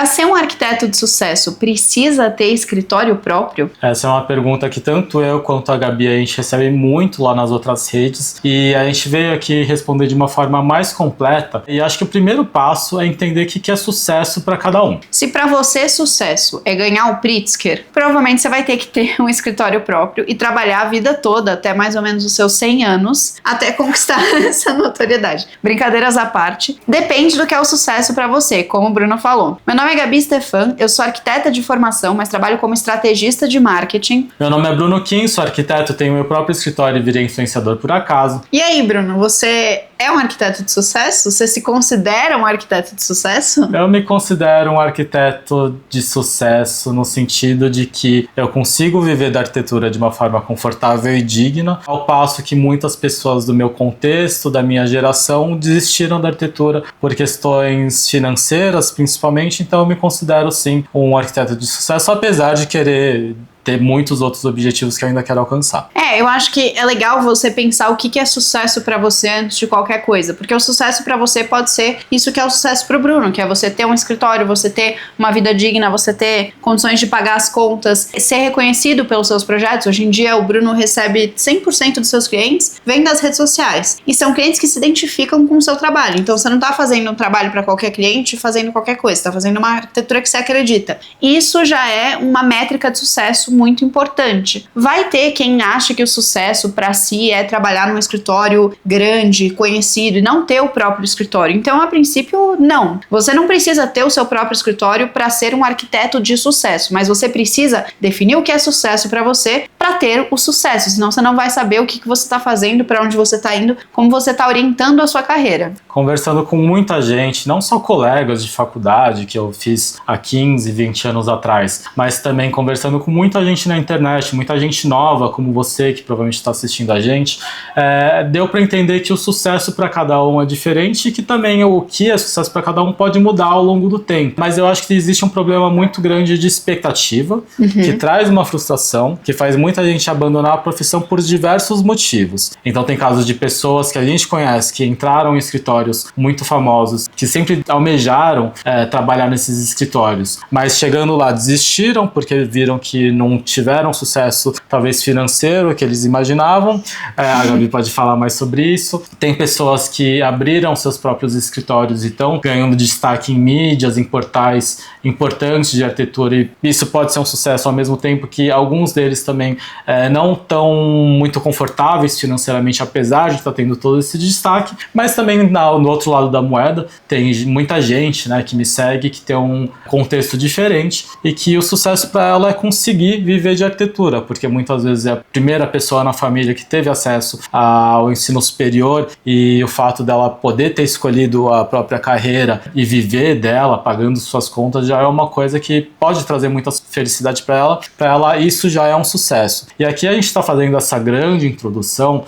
Para ser um arquiteto de sucesso, precisa ter escritório próprio? Essa é uma pergunta que tanto eu quanto a Gabi a gente recebe muito lá nas outras redes e a gente veio aqui responder de uma forma mais completa e acho que o primeiro passo é entender o que é sucesso para cada um. Se para você sucesso é ganhar o Pritzker, provavelmente você vai ter que ter um escritório próprio e trabalhar a vida toda, até mais ou menos os seus 100 anos, até conquistar essa notoriedade. Brincadeiras à parte, depende do que é o sucesso para você, como o Bruno falou. Meu nome é Gabi Stefan, eu sou arquiteta de formação, mas trabalho como estrategista de marketing. Meu nome é Bruno Kim, sou arquiteto, tenho meu próprio escritório e virei influenciador por acaso. E aí, Bruno, você é um arquiteto de sucesso? Você se considera um arquiteto de sucesso? Eu me considero um arquiteto de sucesso no sentido de que eu consigo viver da arquitetura de uma forma confortável e digna, ao passo que muitas pessoas do meu contexto, da minha geração, desistiram da arquitetura por questões financeiras, principalmente, então eu me considero sim um arquiteto de sucesso, apesar de querer ter muitos outros objetivos que eu ainda quero alcançar. Eu acho que é legal você pensar o que é sucesso pra você antes de qualquer coisa, porque o sucesso pra você pode ser isso que é o sucesso pro Bruno, que é você ter um escritório, você ter uma vida digna, você ter condições de pagar as contas, ser reconhecido pelos seus projetos. Hoje em dia o Bruno recebe 100% dos seus clientes, vem das redes sociais, e são clientes que se identificam com o seu trabalho, então você não tá fazendo um trabalho pra qualquer cliente, fazendo qualquer coisa, você tá fazendo uma arquitetura que você acredita. Isso já é uma métrica de sucesso muito importante. Vai ter quem acha que o sucesso para si é trabalhar num escritório grande, conhecido e não ter o próprio escritório. Então, a princípio, não. Você não precisa ter o seu próprio escritório para ser um arquiteto de sucesso, mas você precisa definir o que é sucesso para você para ter o sucesso, senão você não vai saber o que você está fazendo, para onde você está indo, como você está orientando a sua carreira. Conversando com muita gente, não só colegas de faculdade que eu fiz há 15, 20 anos atrás, mas também conversando com muita gente na internet, muita gente nova como você que provavelmente está assistindo a gente, deu para entender que o sucesso para cada um é diferente e que também o que é sucesso para cada um pode mudar ao longo do tempo. Mas eu acho que existe um problema muito grande de expectativa, que traz uma frustração, que faz muita gente abandonar a profissão por diversos motivos. Então tem casos de pessoas que a gente conhece que entraram em escritórios muito famosos, que sempre almejaram trabalhar nesses escritórios, mas chegando lá desistiram porque viram que não tiveram sucesso, talvez financeiro, que eles imaginavam. A Gabi pode falar mais sobre isso. Tem pessoas que abriram seus próprios escritórios e estão ganhando destaque em mídias, em portais importantes de arquitetura, e isso pode ser um sucesso ao mesmo tempo que alguns deles também não estão muito confortáveis financeiramente, apesar de estar tendo todo esse destaque. Mas também no outro lado da moeda tem muita gente, né, que me segue, que tem um contexto diferente e que o sucesso para ela é conseguir viver de arquitetura, porque muitas vezes é a primeira pessoa na família que teve acesso ao ensino superior, e o fato dela poder ter escolhido a própria carreira e viver dela, pagando suas contas, já é uma coisa que pode trazer muita felicidade para ela, isso já é um sucesso. E aqui a gente está fazendo essa grande introdução,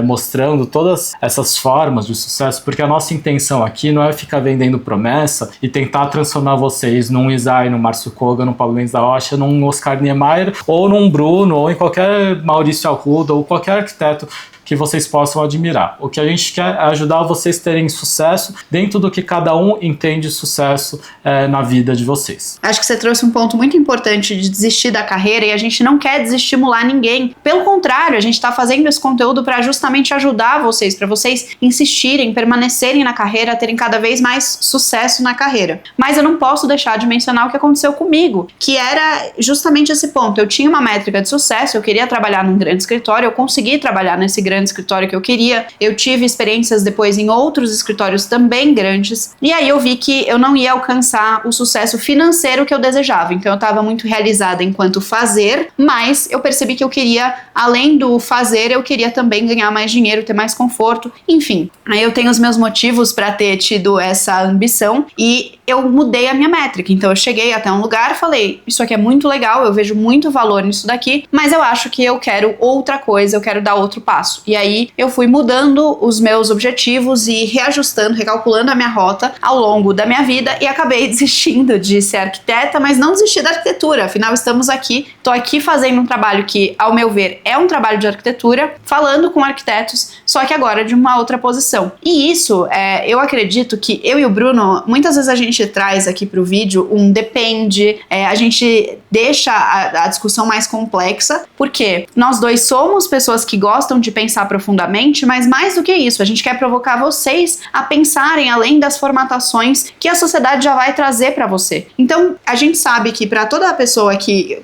mostrando todas essas formas de sucesso, porque a nossa intenção aqui não é ficar vendendo promessa e tentar transformar vocês num Isai, num Márcio Koga, num Paulo Mendes da Rocha, num Oscar Niemeyer, ou num Bruno, ou em qualquer Maurício Arruda, ou qualquer arquiteto que vocês possam admirar. O que a gente quer é ajudar vocês a terem sucesso dentro do que cada um entende sucesso na vida de vocês. Acho que você trouxe um ponto muito importante de desistir da carreira, e a gente não quer desestimular ninguém. Pelo contrário, a gente está fazendo esse conteúdo para justamente ajudar vocês, para vocês insistirem, permanecerem na carreira, terem cada vez mais sucesso na carreira. Mas eu não posso deixar de mencionar o que aconteceu comigo, que era justamente esse ponto. Eu tinha uma métrica de sucesso, eu queria trabalhar num grande escritório, eu consegui trabalhar nesse grande escritório que eu queria, eu tive experiências depois em outros escritórios também grandes, e aí eu vi que eu não ia alcançar o sucesso financeiro que eu desejava. Então eu estava muito realizada enquanto fazer, mas eu percebi que eu queria, além do fazer, eu queria também ganhar mais dinheiro, ter mais conforto, enfim. Aí eu tenho os meus motivos para ter tido essa ambição, e eu mudei a minha métrica. Então eu cheguei até um lugar e falei, isso aqui é muito legal, eu vejo muito valor nisso daqui, mas eu acho que eu quero outra coisa, eu quero dar outro passo. E aí eu fui mudando os meus objetivos e reajustando, recalculando a minha rota ao longo da minha vida, e acabei desistindo de ser arquiteta, mas não desisti da arquitetura. Afinal, estamos aqui, tô aqui fazendo um trabalho que, ao meu ver, é um trabalho de arquitetura, falando com arquitetos, só que agora de uma outra posição. E isso, eu acredito que eu e o Bruno, muitas vezes a gente gente traz aqui para o vídeo um depende, a gente deixa a discussão mais complexa, porque nós dois somos pessoas que gostam de pensar profundamente, mas mais do que isso, a gente quer provocar vocês a pensarem além das formatações que a sociedade já vai trazer para você. Então, a gente sabe que para toda pessoa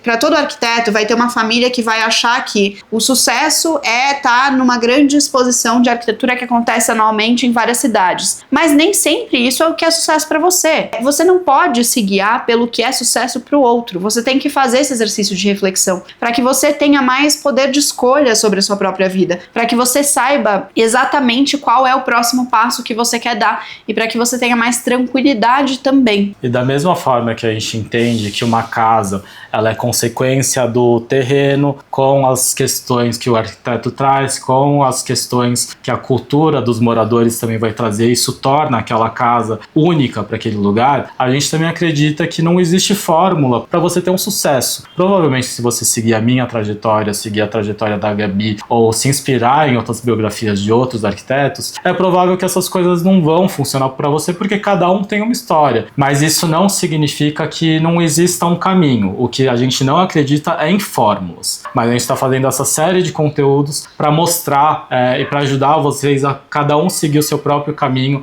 para todo arquiteto vai ter uma família que vai achar que o sucesso é estar numa grande exposição de arquitetura que acontece anualmente em várias cidades. Mas nem sempre isso é o que é sucesso para você. Você não pode se guiar pelo que é sucesso para o outro. Você tem que fazer esse exercício de reflexão para que você tenha mais poder de escolha sobre a sua própria vida, para que você saiba exatamente qual é o próximo passo que você quer dar e para que você tenha mais tranquilidade também. E da mesma forma que a gente entende que uma casa ela é consequência do terreno, com as questões que o arquiteto traz, com as questões que a cultura dos moradores também vai trazer, isso torna aquela casa única para aquele lugar, a gente também acredita que não existe fórmula para você ter um sucesso. Provavelmente, se você seguir a minha trajetória, seguir a trajetória da Gabi, ou se inspirar em outras biografias de outros arquitetos, é provável que essas coisas não vão funcionar para você, porque cada um tem uma história. Mas isso não significa que não exista um caminho. O que a gente não acredita é em fórmulas. Mas a gente está fazendo essa série de conteúdos para mostrar e para ajudar vocês a cada um seguir o seu próprio caminho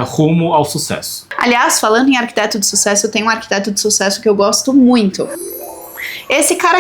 rumo ao sucesso. Aliás, falando em arquiteto de sucesso, eu tenho um arquiteto de sucesso que eu gosto muito. Esse cara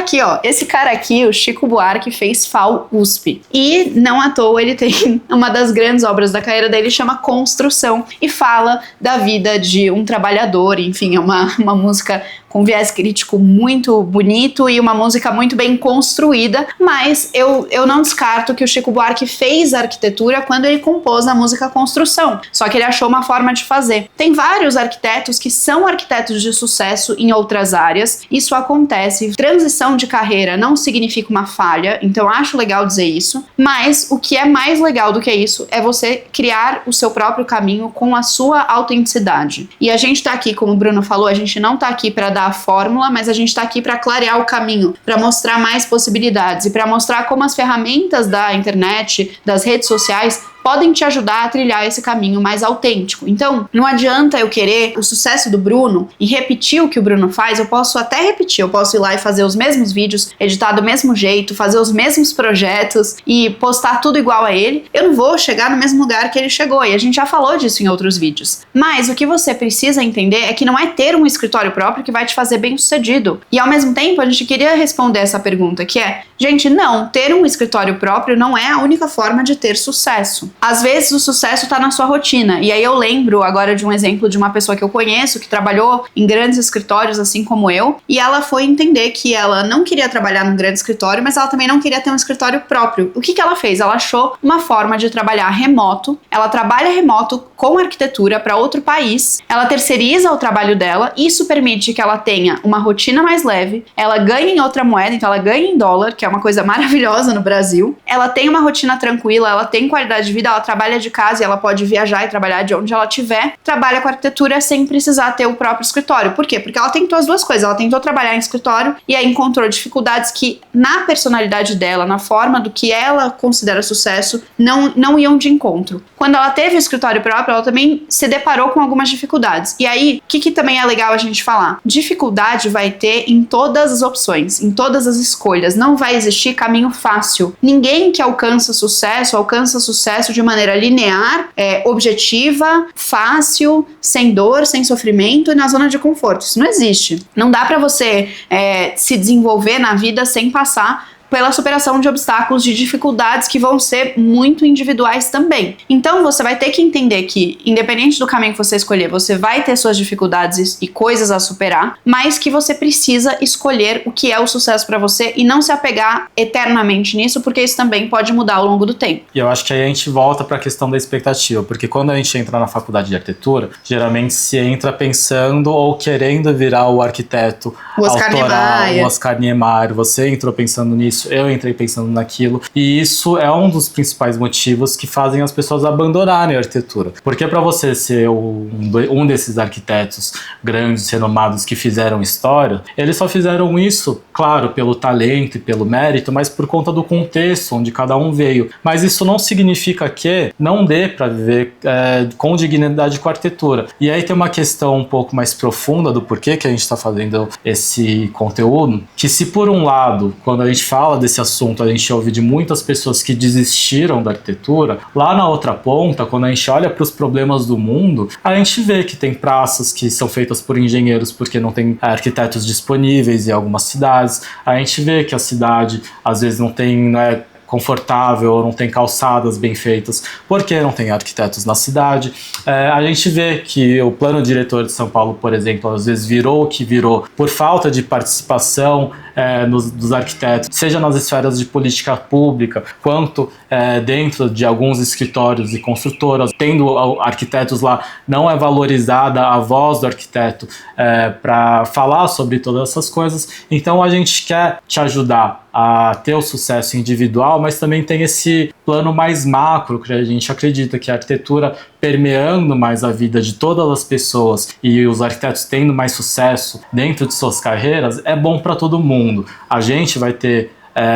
aqui, o Chico Buarque, fez FAU-USP. E não à toa ele tem uma das grandes obras da carreira dele, chama Construção, e fala da vida de um trabalhador, enfim, é uma música com viés crítico muito bonito e uma música muito bem construída, mas eu não descarto que o Chico Buarque fez arquitetura quando ele compôs a música Construção, só que ele achou uma forma de fazer. Tem vários arquitetos que são arquitetos de sucesso em outras áreas, isso acontece. Transição de carreira não significa uma falha, então eu acho legal dizer isso, mas o que é mais legal do que isso é você criar o seu próprio caminho com a sua autenticidade. E a gente tá aqui, como o Bruno falou, a gente não tá aqui para dar a fórmula, mas a gente está aqui para clarear o caminho, para mostrar mais possibilidades e para mostrar como as ferramentas da internet, das redes sociais, podem te ajudar a trilhar esse caminho mais autêntico. Então, não adianta eu querer o sucesso do Bruno e repetir o que o Bruno faz, eu posso até repetir, eu posso ir lá e fazer os mesmos vídeos, editar do mesmo jeito, fazer os mesmos projetos e postar tudo igual a ele. Eu não vou chegar no mesmo lugar que ele chegou, e a gente já falou disso em outros vídeos. Mas o que você precisa entender é que não é ter um escritório próprio que vai te fazer bem sucedido. E ao mesmo tempo, a gente queria responder essa pergunta, que é, gente, não, ter um escritório próprio não é a única forma de ter sucesso. Às vezes o sucesso está na sua rotina, e aí eu lembro agora de um exemplo de uma pessoa que eu conheço, que trabalhou em grandes escritórios assim como eu, e ela foi entender que ela não queria trabalhar num grande escritório, mas ela também não queria ter um escritório próprio. O que ela fez? Ela achou uma forma de trabalhar remoto, ela trabalha remoto com arquitetura para outro país, ela terceiriza o trabalho dela, isso permite que ela tenha uma rotina mais leve, ela ganha em outra moeda, então ela ganha em dólar, que é uma coisa maravilhosa no Brasil, ela tem uma rotina tranquila, ela tem qualidade de vida, ela trabalha de casa e ela pode viajar e trabalhar de onde ela estiver, trabalha com arquitetura sem precisar ter o próprio escritório. Por quê? Porque ela tentou as duas coisas, ela tentou trabalhar em escritório e aí encontrou dificuldades que na personalidade dela, na forma do que ela considera sucesso, não iam de encontro. Quando ela teve o escritório próprio, ela também se deparou com algumas dificuldades. E aí, o que também é legal a gente falar? Dificuldade vai ter em todas as opções, em todas as escolhas. Não vai existir caminho fácil. Ninguém que alcança sucesso de maneira linear, objetiva, fácil, sem dor, sem sofrimento e na zona de conforto. Isso não existe. Não dá pra você se desenvolver na vida sem passar pela superação de obstáculos, de dificuldades que vão ser muito individuais também. Então você vai ter que entender que, independente do caminho que você escolher, você vai ter suas dificuldades e coisas a superar, mas que você precisa escolher o que é o sucesso para você e não se apegar eternamente nisso, porque isso também pode mudar ao longo do tempo. E eu acho que aí a gente volta para a questão da expectativa, porque quando a gente entra na faculdade de arquitetura, geralmente se entra pensando ou querendo virar o arquiteto autoral, o Oscar Niemeyer, você entrou pensando nisso, nisso, eu entrei pensando naquilo, e isso é um dos principais motivos que fazem as pessoas abandonarem a arquitetura. Porque para você ser um desses arquitetos grandes, renomados que fizeram história, eles só fizeram isso, claro, pelo talento e pelo mérito, mas por conta do contexto onde cada um veio. Mas isso não significa que não dê para viver com dignidade com a arquitetura. E aí tem uma questão um pouco mais profunda do porquê que a gente está fazendo esse conteúdo, que se por um lado, quando a gente fala desse assunto, a gente ouve de muitas pessoas que desistiram da arquitetura, lá na outra ponta, quando a gente olha para os problemas do mundo, a gente vê que tem praças que são feitas por engenheiros porque não tem arquitetos disponíveis em algumas cidades, a gente vê que a cidade às vezes não é confortável, ou não tem calçadas bem feitas, porque não tem arquitetos na cidade. A gente vê que o plano diretor de São Paulo, por exemplo, às vezes virou o que virou por falta de participação dos arquitetos, seja nas esferas de política pública, quanto dentro de alguns escritórios e construtoras. Tendo arquitetos lá, não é valorizada a voz do arquiteto para falar sobre todas essas coisas. Então a gente quer te ajudar a ter o sucesso individual, mas também tem esse plano mais macro, que a gente acredita que a arquitetura permeando mais a vida de todas as pessoas e os arquitetos tendo mais sucesso dentro de suas carreiras, é bom para todo mundo. A gente vai ter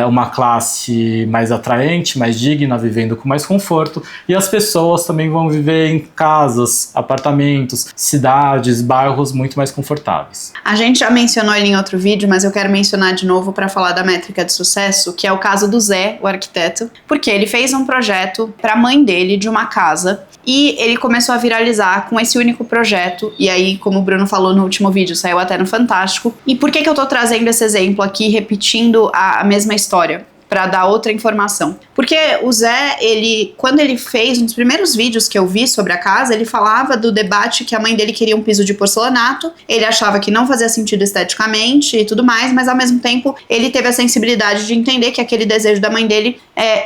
uma classe mais atraente, mais digna, vivendo com mais conforto, e as pessoas também vão viver em casas, apartamentos, cidades, bairros muito mais confortáveis. A gente já mencionou ele em outro vídeo, mas eu quero mencionar de novo para falar da métrica de sucesso, que é o caso do Zé, o arquiteto, porque ele fez um projeto para a mãe dele de uma casa e ele começou a viralizar com esse único projeto, e aí, como o Bruno falou no último vídeo, saiu até no Fantástico. E por que eu tô trazendo esse exemplo aqui, repetindo a mesma história? Para dar outra informação. Porque o Zé, quando ele fez um dos primeiros vídeos que eu vi sobre a casa, ele falava do debate que a mãe dele queria um piso de porcelanato, ele achava que não fazia sentido esteticamente e tudo mais, mas ao mesmo tempo ele teve a sensibilidade de entender que aquele desejo da mãe dele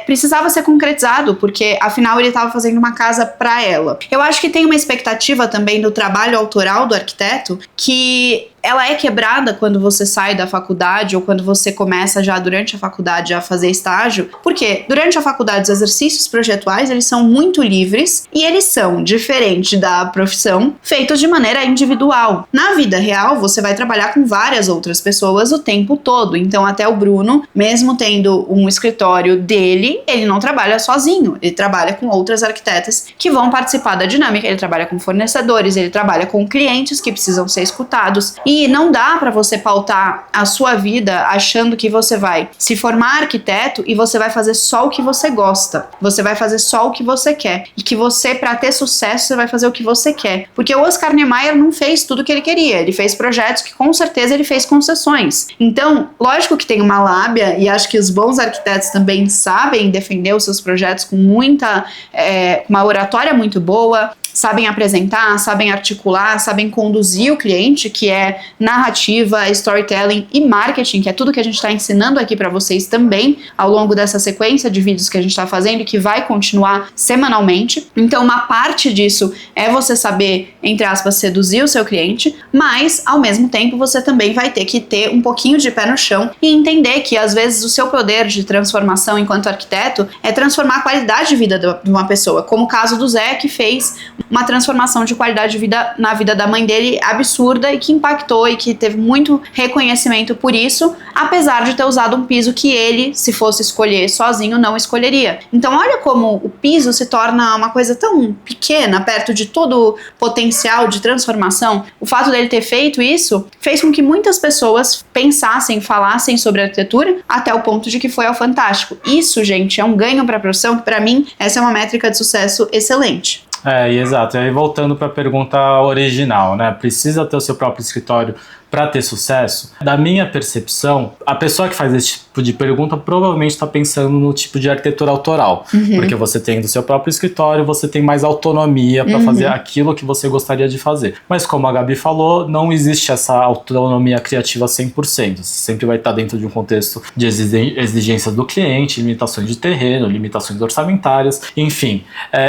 precisava ser concretizado, porque afinal ele estava fazendo uma casa para ela. Eu acho que tem uma expectativa também do trabalho autoral do arquiteto que ela é quebrada quando você sai da faculdade ou quando você começa já durante a faculdade a fazer estágio, porque durante a faculdade os exercícios projetuais eles são muito livres e eles são, diferente da profissão, feitos de maneira individual. Na vida real você vai trabalhar com várias outras pessoas o tempo todo, então até o Bruno, mesmo tendo um escritório dele, ele não trabalha sozinho, ele trabalha com outras arquitetas que vão participar da dinâmica, ele trabalha com fornecedores, ele trabalha com clientes que precisam ser escutados. E não dá para você pautar a sua vida achando que você vai se formar arquiteto e você vai fazer só o que você gosta. Você vai fazer só o que você quer. E que você, para ter sucesso, você vai fazer o que você quer. Porque o Oscar Niemeyer não fez tudo o que ele queria. Ele fez projetos que com certeza ele fez concessões. Então, lógico que tem uma lábia, e acho que os bons arquitetos também sabem defender os seus projetos com uma oratória muito boa, sabem apresentar, sabem articular, sabem conduzir o cliente, que é narrativa, storytelling e marketing, que é tudo que a gente está ensinando aqui para vocês também ao longo dessa sequência de vídeos que a gente está fazendo e que vai continuar semanalmente. Então, uma parte disso é você saber, entre aspas, seduzir o seu cliente, mas, ao mesmo tempo, você também vai ter que ter um pouquinho de pé no chão e entender que, às vezes, o seu poder de transformação enquanto arquiteto é transformar a qualidade de vida de uma pessoa, como o caso do Zé, que fez uma transformação de qualidade de vida na vida da mãe dele absurda e que impactou e que teve muito reconhecimento por isso, apesar de ter usado um piso que ele, se fosse escolher sozinho, não escolheria. Então olha como o piso se torna uma coisa tão pequena perto de todo o potencial de transformação. O fato dele ter feito isso fez com que muitas pessoas pensassem, falassem sobre arquitetura até o ponto de que foi ao Fantástico. Isso, gente, é um ganho para a profissão que, para mim, essa é uma métrica de sucesso excelente. Exato. E aí, voltando para a pergunta original, né? Precisa ter o seu próprio escritório para ter sucesso? Da minha percepção, a pessoa que faz esse tipo de pergunta provavelmente está pensando no tipo de arquitetura autoral. Porque você tem do seu próprio escritório, você tem mais autonomia para fazer aquilo que você gostaria de fazer. Mas como a Gabi falou, não existe essa autonomia criativa 100%. Você sempre vai estar dentro de um contexto de exigências do cliente, limitações de terreno, limitações orçamentárias, enfim.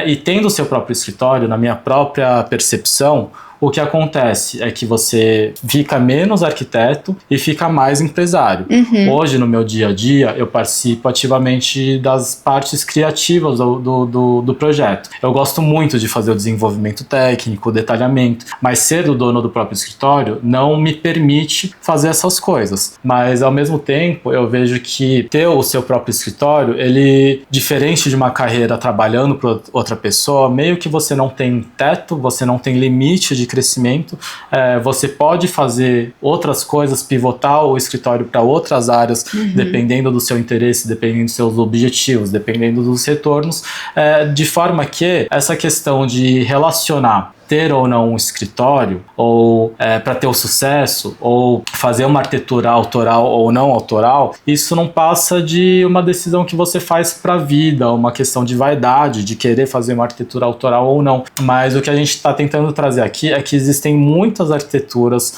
E tendo o seu próprio escritório, na minha própria percepção, o que acontece é que você fica menos arquiteto e fica mais empresário. Hoje, no meu dia a dia, eu participo ativamente das partes criativas do projeto. Eu gosto muito de fazer o desenvolvimento técnico, o detalhamento, mas ser o dono do próprio escritório não me permite fazer essas coisas. Mas, ao mesmo tempo, eu vejo que ter o seu próprio escritório, ele, diferente de uma carreira trabalhando para outra pessoa, meio que você não tem teto, você não tem limite de crescimento, você pode fazer outras coisas, pivotar o escritório para outras áreas, dependendo do seu interesse, dependendo dos seus objetivos, dependendo dos retornos, de forma que essa questão de relacionar ter ou não um escritório, ou para ter o sucesso, ou fazer uma arquitetura autoral ou não autoral, isso não passa de uma decisão que você faz para a vida, uma questão de vaidade, de querer fazer uma arquitetura autoral ou não. Mas o que a gente está tentando trazer aqui é que existem muitas arquiteturas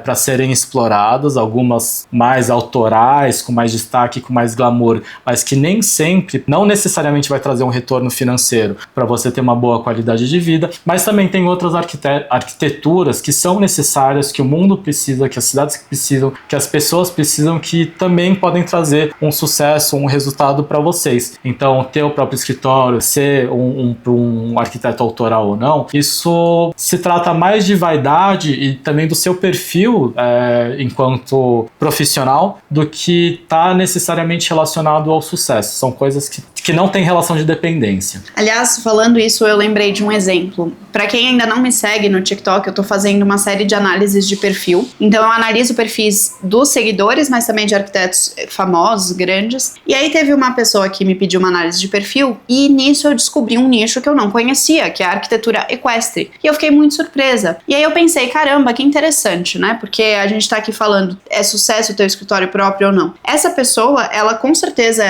para serem exploradas, algumas mais autorais, com mais destaque, com mais glamour, mas que nem sempre, não necessariamente vai trazer um retorno financeiro para você ter uma boa qualidade de vida, mas também tem outras arquiteturas que são necessárias, que o mundo precisa, que as cidades precisam, que as pessoas precisam, que também podem trazer um sucesso, um resultado para vocês. Então, ter o próprio escritório, ser um arquiteto autoral ou não, isso se trata mais de vaidade e também do seu perfil enquanto profissional, do que está necessariamente relacionado ao sucesso. São coisas que não têm relação de dependência. Aliás, falando isso, eu lembrei de um exemplo. Para quem ainda não me segue no TikTok, eu tô fazendo uma série de análises de perfil. Então eu analiso perfis dos seguidores, mas também de arquitetos famosos, grandes. E aí teve uma pessoa que me pediu uma análise de perfil, e nisso eu descobri um nicho que eu não conhecia, que é a arquitetura equestre. E eu fiquei muito surpresa. E aí eu pensei, caramba, que interessante, né? Porque a gente tá aqui falando, é sucesso ter o escritório próprio ou não? Essa pessoa, ela com certeza,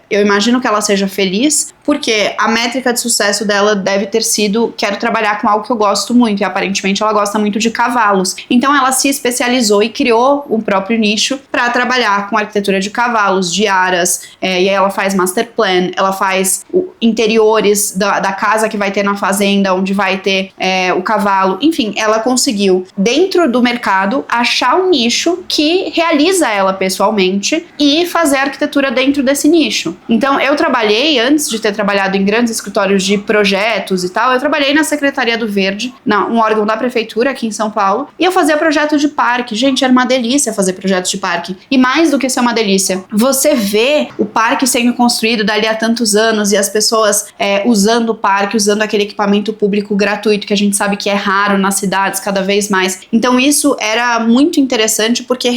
eu imagino que ela seja feliz, porque a métrica de sucesso dela deve ter sido, quero trabalhar com algo que eu gosto muito, e aparentemente ela gosta muito de cavalos. Então ela se especializou e criou o próprio nicho para trabalhar com arquitetura de cavalos, de aras, e aí ela faz master plan, ela faz interiores da casa que vai ter na fazenda, onde vai ter o cavalo. Enfim, ela conseguiu, dentro do mercado, achar um nicho que realiza ela pessoalmente e fazer a arquitetura dentro desse nicho. Então eu trabalhei, antes de ter trabalhado em grandes escritórios de projetos e tal, eu trabalhei na Secretaria do Verde, um órgão da prefeitura aqui em São Paulo, e eu fazia projeto de parque. Gente, era uma delícia fazer projetos de parque. E mais do que ser uma delícia, você vê o parque sendo construído dali a tantos anos e as pessoas usando o parque, usando aquele equipamento público gratuito que a gente sabe que é raro nas cidades cada vez mais. Então isso era muito interessante, porque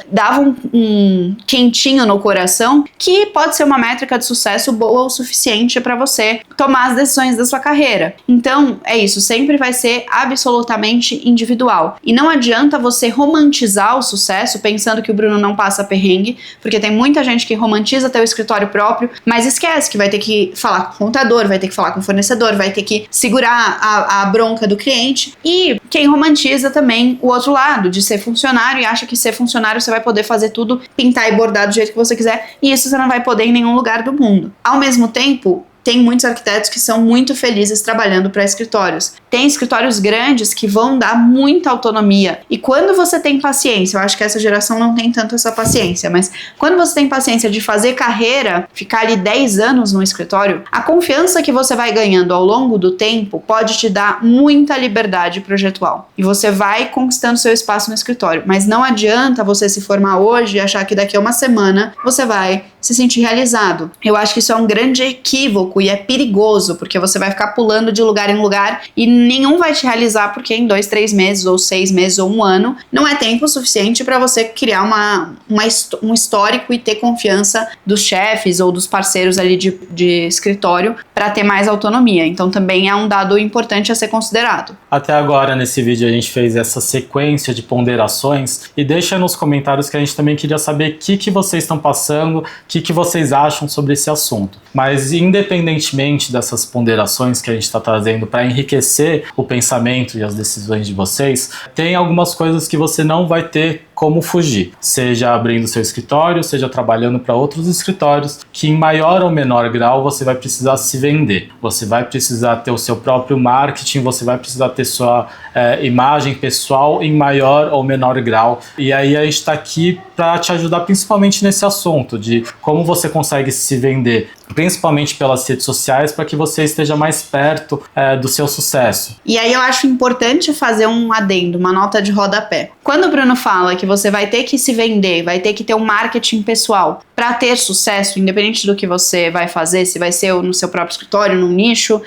dava um quentinho no coração, que pode ser uma métrica de sucesso boa o suficiente para você tomar as decisões da sua carreira. Então, é isso, sempre vai ser absolutamente individual. E não adianta você romantizar o sucesso pensando que o Bruno não passa perrengue, porque tem muita gente que romantiza ter o escritório próprio, mas esquece que vai ter que falar com o contador, vai ter que falar com o fornecedor, vai ter que segurar a bronca do cliente. E quem romantiza também o outro lado, de ser funcionário, e acha que ser funcionário você vai poder fazer tudo, pintar e bordar do jeito que você quiser, e isso você não vai poder em nenhum lugar do mundo. Ao mesmo tempo, tem muitos arquitetos que são muito felizes trabalhando para escritórios. Tem escritórios grandes que vão dar muita autonomia. E quando você tem paciência, eu acho que essa geração não tem tanto essa paciência, mas quando você tem paciência de fazer carreira, ficar ali 10 anos no escritório, a confiança que você vai ganhando ao longo do tempo pode te dar muita liberdade projetual. E você vai conquistando seu espaço no escritório. Mas não adianta você se formar hoje e achar que daqui a uma semana você vai se sentir realizado. Eu acho que isso é um grande equívoco e é perigoso, porque você vai ficar pulando de lugar em lugar e nenhum vai te realizar, porque em 2, 3 meses, ou 6 meses, ou 1 ano, não é tempo suficiente para você criar um histórico e ter confiança dos chefes ou dos parceiros ali de escritório para ter mais autonomia. Então também é um dado importante a ser considerado. Até agora, nesse vídeo, a gente fez essa sequência de ponderações, e deixa nos comentários que a gente também queria saber o que vocês estão passando, o que vocês acham sobre esse assunto. Mas independentemente dessas ponderações que a gente está trazendo para enriquecer o pensamento e as decisões de vocês, tem algumas coisas que você não vai ter como fugir, seja abrindo seu escritório, seja trabalhando para outros escritórios, que em maior ou menor grau você vai precisar se vender, você vai precisar ter o seu próprio marketing, você vai precisar ter sua imagem pessoal em maior ou menor grau. E aí a gente está aqui para te ajudar principalmente nesse assunto de como você consegue se vender, principalmente pelas redes sociais, para que você esteja mais perto do seu sucesso. E aí eu acho importante fazer um adendo, uma nota de rodapé. Quando o Bruno fala que você vai ter que se vender, vai ter que ter um marketing pessoal para ter sucesso, independente do que você vai fazer, se vai ser no seu próprio escritório, num nicho,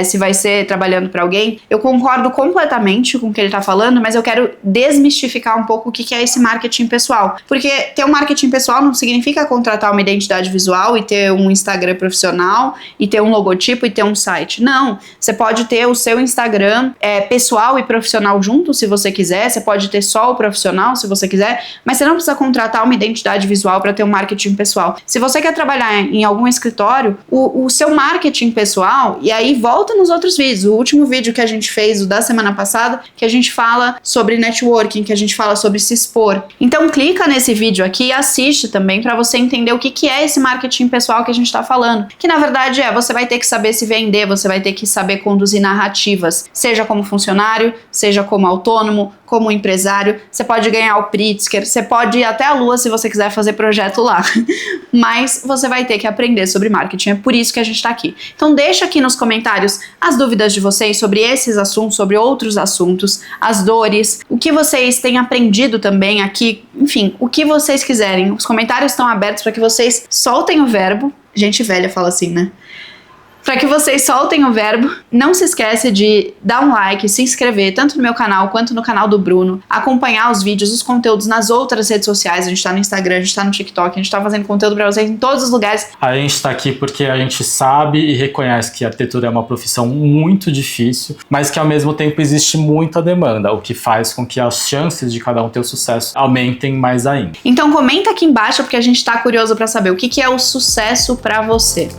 se vai ser trabalhando para alguém, eu concordo completamente com o que ele está falando, mas eu quero desmistificar um pouco o que é esse marketing pessoal. Porque ter um marketing pessoal não significa contratar uma identidade visual e ter um Instagram profissional e ter um logotipo e ter um site. Não, você pode ter o seu Instagram pessoal e profissional junto, se você quiser, você pode ter só o profissional, se você quiser, mas você não precisa contratar uma identidade visual para ter um marketing pessoal. Se você quer trabalhar em algum escritório, o seu marketing pessoal, e aí volta nos outros vídeos, o último vídeo que a gente fez, o da semana passada, que a gente fala sobre networking, que a gente fala sobre se expor. Então clica nesse vídeo aqui e assiste também para você entender o que é esse marketing pessoal que a gente está falando. Que na verdade você vai ter que saber se vender, você vai ter que saber conduzir narrativas, seja como funcionário, seja como autônomo, como empresário, você pode ganhar o Pritzker, você pode ir até a Lua se você quiser fazer projeto lá, mas você vai ter que aprender sobre marketing, é por isso que a gente está aqui. Então deixa aqui nos comentários as dúvidas de vocês sobre esses assuntos, sobre outros assuntos, as dores, o que vocês têm aprendido também aqui, enfim, o que vocês quiserem. Os comentários estão abertos para que vocês soltem o verbo, gente velha fala assim, né? Para que vocês soltem o verbo, não se esquece de dar um like, se inscrever tanto no meu canal quanto no canal do Bruno, acompanhar os vídeos, os conteúdos nas outras redes sociais, a gente tá no Instagram, a gente tá no TikTok, a gente tá fazendo conteúdo para vocês em todos os lugares. A gente tá aqui porque a gente sabe e reconhece que a arquitetura é uma profissão muito difícil, mas que ao mesmo tempo existe muita demanda, o que faz com que as chances de cada um ter o sucesso aumentem mais ainda. Então comenta aqui embaixo porque a gente tá curioso para saber o que é o sucesso para você.